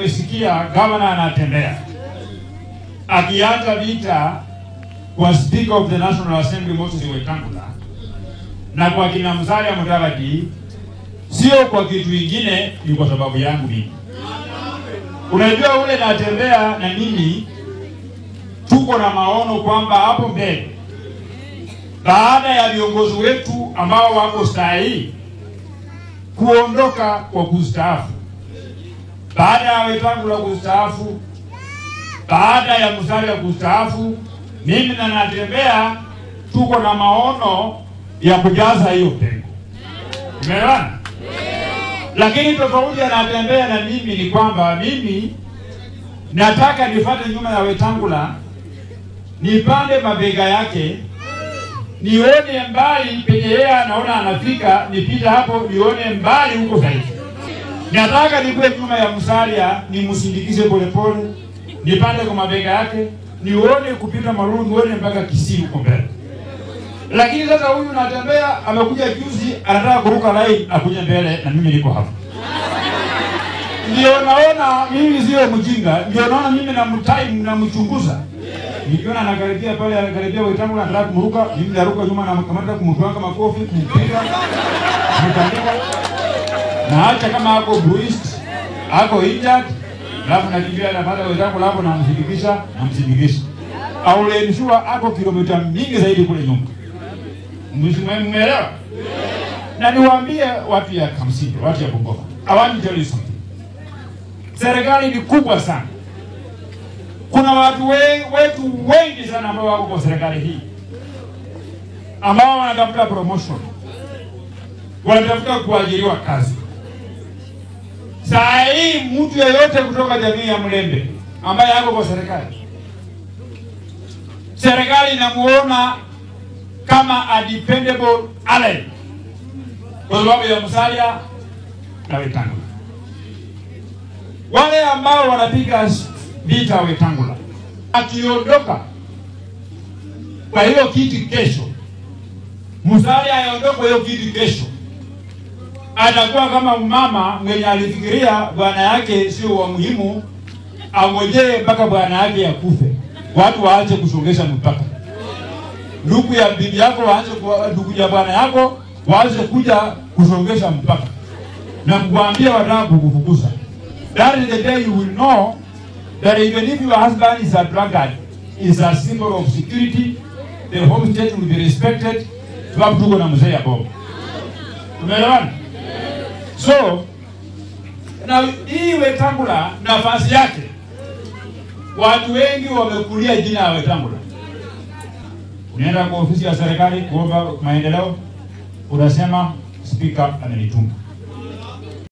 nimesikia governor anatembea akianza vita kwa Speaker of the National Assembly Moses Wetangula na kwa kina Musalia Mudavadi, sio kwa kitu kingine, ni kwa sababu yangu mimi. Unajua ule natembea na mimi tuko na maono kwamba hapo mbele, baada ya viongozi wetu ambao wako sahihi kuondoka kwa kustaafu, baada ya Wetangula kustaafu, baada ya Musalia kustaafu, mimi na natembea tuko na maono ya kujaza hiyo pengo. Umeelewana? Lakini tofauti ya natembea na mimi ni kwamba mimi nataka nifuate nyuma ya Wetangula, nipande mabega yake, nione mbali penye yeye anaona anafika, nipita hapo nione mbali huko zaidi. Nataka nikuwe nyuma ya Musalia, nimsindikize polepole, nipande kwa mabega yake, nione kupita Maruru, nione mpaka Kisii huko mbele. Lakini sasa huyu natembea amekuja juzi, anataka kuruka line akuje mbele na mimi niko hapa. Ndio naona mimi sio mjinga, ndio naona mimi na mtime na mchunguza. Nikiona anakaribia pale, anakaribia Wetangula anataka kumruka, mimi naruka nyuma na kamata kumtwanga makofi, kumpiga, kumtandika. Na hata kama ako bruised, ako injured, alafu nakimbia na baada Wetangula hapo na msindikisha. Au ensure ako kilomita mingi zaidi kule nyuma. Mmeelewa? Na niwaambie watu ya Kamsini, watu ya Bungoma, I want to tell you something. Serikali ni kubwa sana. Kuna watu wetu wengi sana ambao wako kwa serikali hii, ambao wanatafuta promotion, wanatafuta kuajiriwa kazi. Saa hii mtu yeyote kutoka jamii ya Mlembe ambaye yako kwa serikali inamuona kama a dependable ally kwa sababu ya Musalia na Wetangula. Wale ambao wanapiga vita Wetangula akiondoka kwa hiyo kiti kesho, Musalia aondoke hiyo kiti kesho, atakuwa kama mama mwenye alifikiria bwana yake sio wa muhimu, angojee mpaka bwana yake akufe. Watu waache kusongesha mpaka. Ndugu ya bibi yako waache, ndugu ya bwana yako waache kuja kusongesha mpaka. Na kuambia wanangu kufukuza. That is the day you will know that even if your husband is a drunkard, is a symbol of security, the home state will be respected. Sababu tuko na mzee hapo. Umeelewana? So, na hii Wetangula nafasi yake, watu wengi wamekulia jina ya Wetangula. Unaenda kwa ofisi ya serikali kuomba maendeleo, unasema speaker amenituma.